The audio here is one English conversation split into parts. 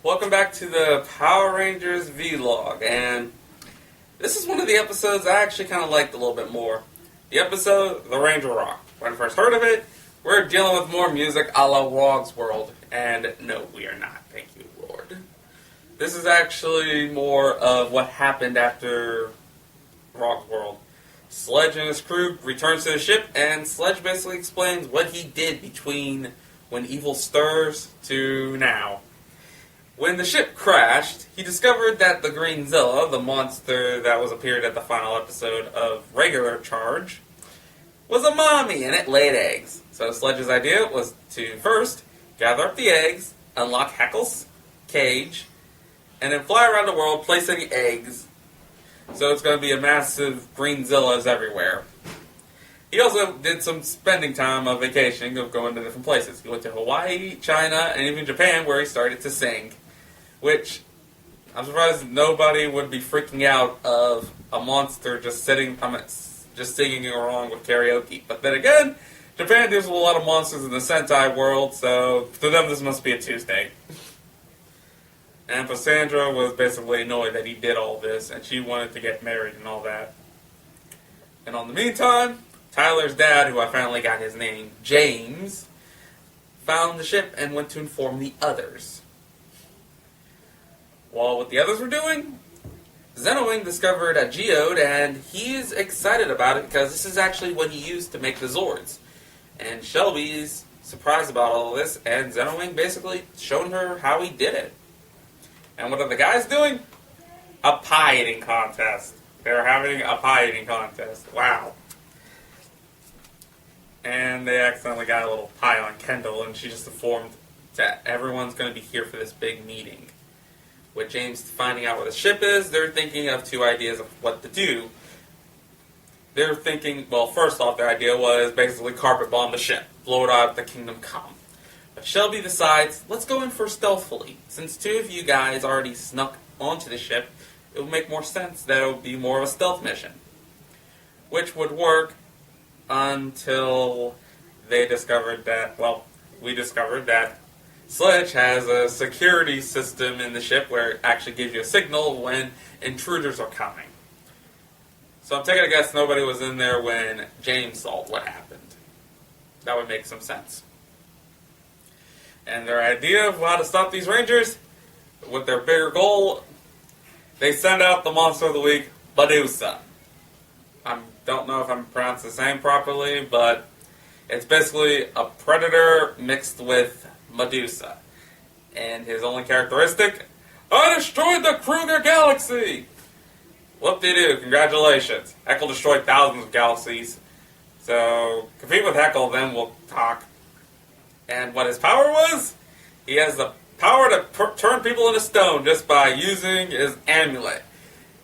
Welcome back to the Power Rangers vlog, and this is one of the episodes I actually kind of liked a little bit more. The episode, The Ranger Rock. When I first heard of it, we're dealing with more music a la Wog's World, and no, we are not, thank you, Lord. This is actually more of what happened after Wog's World. Sledge and his crew returns to the ship, and Sledge basically explains what he did between when evil stirs to now. When the ship crashed, he discovered that the Greenzilla, the monster that was appeared at the final episode of Regular Charge, was a mommy and it laid eggs. So Sledge's idea was to first gather up the eggs, unlock Heckle's cage, and then fly around the world placing eggs. So it's going to be a massive Greenzillas everywhere. He also did some spending time of vacationing, of going to different places. He went to Hawaii, China, and even Japan, where he started to sing. Which, I'm surprised nobody would be freaking out of a monster just singing along with karaoke. But then again, Japan deals with a lot of monsters in the Sentai world, so to them this must be a Tuesday. And Cassandra was basically annoyed that he did all this, and she wanted to get married and all that. And on the meantime, Tyler's dad, who I finally got his name, James, found the ship and went to inform the others. While what the others were doing, Zenowing discovered a geode, and he's excited about it because this is actually what he used to make the Zords. And Shelby's surprised about all of this, and Zenowing basically showing her how he did it. And what are the guys doing? A pie eating contest. They're having a pie eating contest. Wow. And they accidentally got a little pie on Kendall, and she just informed that everyone's going to be here for this big meeting. With James finding out where the ship is, they're thinking of two ideas of what to do. They're thinking, well, first off, their idea was basically carpet bomb the ship, blow it out of the Kingdom Come. But Shelby decides, let's go in for stealthily. Since two of you guys already snuck onto the ship, it would make more sense that it would be more of a stealth mission. Which would work until they discovered that, well, we discovered that Sledge has a security system in the ship where it actually gives you a signal when intruders are coming. So I'm taking a guess nobody was in there when James saw what happened. That would make some sense. And their idea of how to stop these Rangers, with their bigger goal, they send out the Monster of the Week, Medusa. I don't know if I'm pronouncing the name properly, but it's basically a predator mixed with Medusa. And his only characteristic, I destroyed the Kruger Galaxy! Whoop-de-doo, congratulations. Heckle destroyed thousands of galaxies. So, compete with Heckle, then we'll talk. And what his power was? He has the power to turn people into stone just by using his amulet.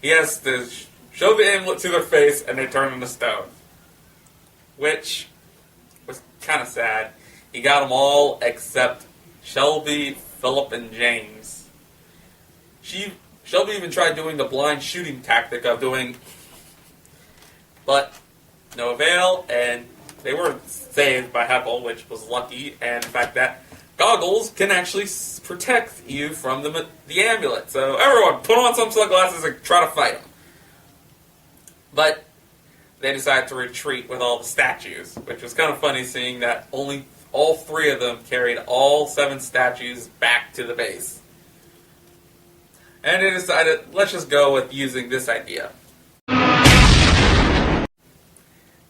He has to show the amulet to their face and they turn into stone. Which was kind of sad. He got them all except Shelby, Philip, and James. Shelby even tried doing the blind shooting tactic of doing, but no avail, and they were saved by Heckle, which was lucky, and the fact that goggles can actually protect you from the amulet. So everyone, put on some sunglasses and try to fight them. But they decided to retreat with all the statues, which was kind of funny seeing that all three of them carried all 7 statues back to the base. And they decided, let's just go with using this idea.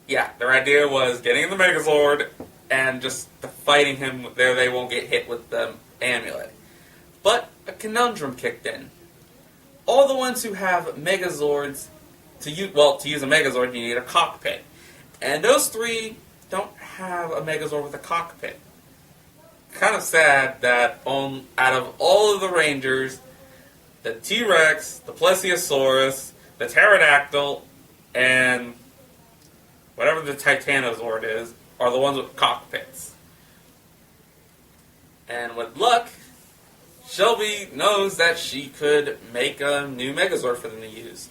Yeah, their idea was getting in the megazord and just fighting him there. They won't get hit with the amulet. But a conundrum kicked in. All the ones who have megazords, to use a megazord, you need a cockpit. And those 3 don't have a megazord with a cockpit. Kind of sad that out of all of the Rangers, the T-Rex, the Plesiosaurus, the Pterodactyl, and whatever the Titanosaur is, are the ones with cockpits. And with luck, Shelby knows that she could make a new megazord for them to use.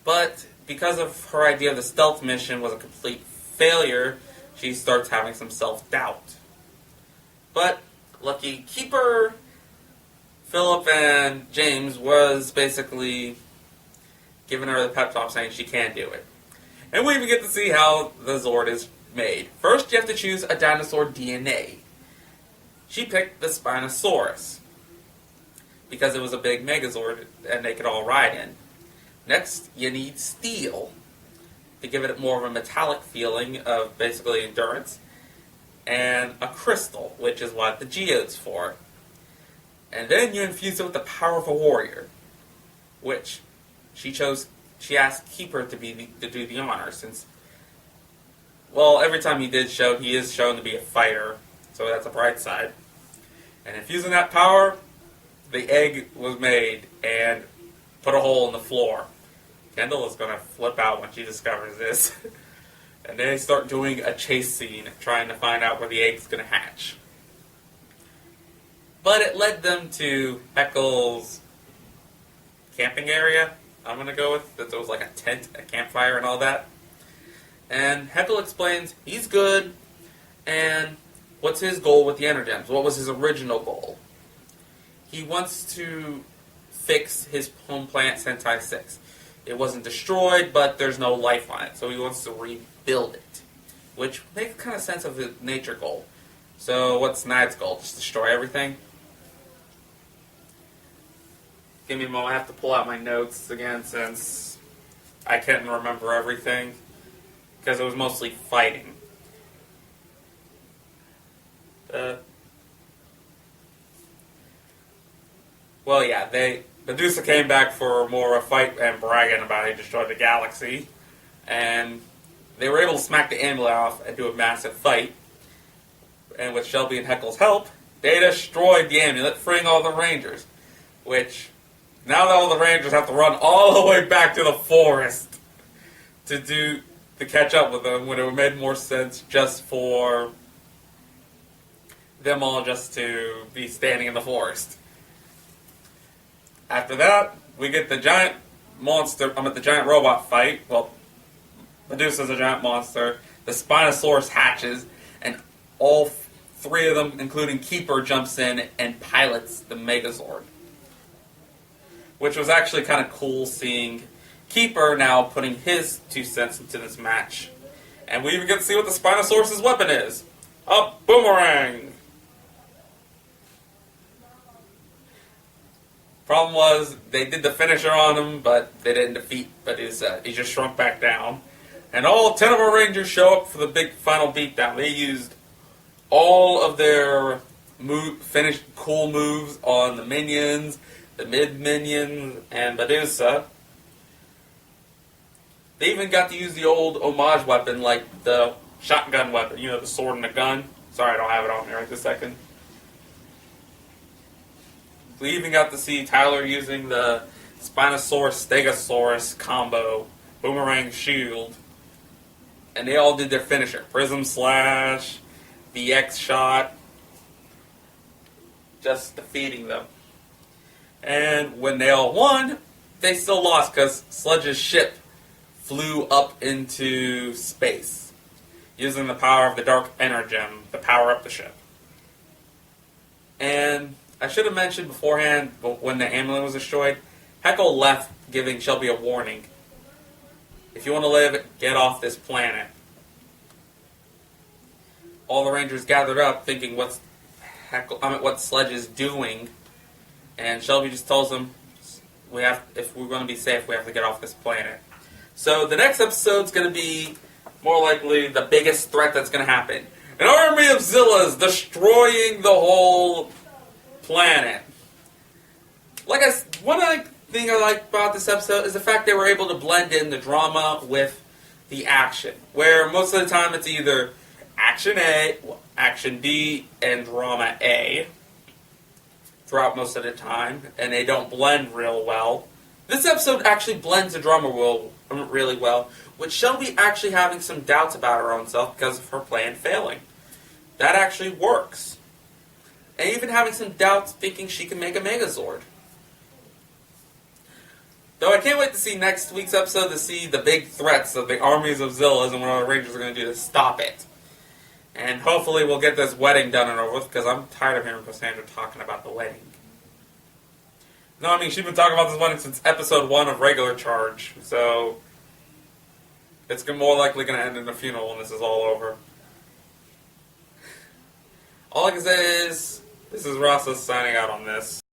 But because of her idea of the stealth mission was a complete failure, she starts having some self-doubt. But lucky keeper, Philip and James was basically giving her the pep talk saying she can do it. And we even get to see how the Zord is made. First, you have to choose a dinosaur DNA. She picked the Spinosaurus because it was a big megazord and they could all ride in. Next, you need steel to give it more of a metallic feeling of basically endurance. And a crystal, which is what the geode's for. And then you infuse it with the power of a warrior, which she asked Keeper to do the honor, since, well, every time he is shown to be a fighter, so that's a bright side. And infusing that power, the egg was made and put a hole in the floor. Kendall is going to flip out when she discovers this. And they start doing a chase scene, trying to find out where the egg's going to hatch. But it led them to Heckle's camping area, I'm going to go with. That there was like a tent, a campfire, and all that. And Heckle explains he's good, and what's his goal with the Energems? What was his original goal? He wants to fix his home planet Sentai 6. It wasn't destroyed, but there's no life on it, so he wants to rebuild it. Which makes kind of sense of his nature goal. So what's Nad's goal? Just destroy everything? Give me a moment, I have to pull out my notes again since I can't remember everything. Because it was mostly fighting. Well, yeah, Medusa came back for more of a fight and bragging about how he destroyed the galaxy. And they were able to smack the amulet off and do a massive fight. And with Shelby and Heckle's help, they destroyed the amulet, freeing all the Rangers. Which, now that all the Rangers have to run all the way back to the forest to catch up with them, when it made more sense just for them all just to be standing in the forest. After that, we get the giant the giant robot fight. Well, Medusa's a giant monster. The Spinosaurus hatches, and all three of them, including Keeper, jumps in and pilots the Megazord. Which was actually kind of cool seeing Keeper now putting his 2 cents into this match. And we even get to see what the Spinosaurus' weapon is. A boomerang! Problem was, they did the finisher on him, but they didn't defeat Medusa. He just shrunk back down. And all 10 of our Rangers show up for the big final beatdown. They used all of their finished cool moves on the minions, the mid-minions, and Medusa. They even got to use the old homage weapon, like the shotgun weapon, the sword and the gun. Sorry, I don't have it on me right this second. We even got to see Tyler using the Spinosaurus-Stegosaurus combo, boomerang shield. And they all did their finisher. Prism Slash, the X shot, just defeating them. And when they all won, they still lost because Sludge's ship flew up into space, using the power of the Dark Energem to power up the ship. And I should have mentioned beforehand, but when the amulet was destroyed, Heckle left, giving Shelby a warning. If you want to live, get off this planet. All the Rangers gathered up, thinking what Sledge is doing, and Shelby just tells them, if we're going to be safe, we have to get off this planet. So the next episode's going to be more likely the biggest threat that's going to happen. An army of Zillas destroying the whole planet. One thing I like about this episode is the fact they were able to blend in the drama with the action. Where most of the time it's either action A, action B, and drama A throughout most of the time, and they don't blend real well. This episode actually blends the drama really well, with Shelby actually having some doubts about her own self because of her plan failing. That actually works. And even having some doubts thinking she can make a Megazord. Though I can't wait to see next week's episode to see the big threats of the armies of Zillas and what our Rangers are going to do to stop it. And hopefully we'll get this wedding done and over with, because I'm tired of hearing Cassandra talking about the wedding. No, I mean, she's been talking about this wedding since episode 1 of Regular Charge, so it's more likely going to end in a funeral when this is all over. All I can say is, this is Rasa signing out on this.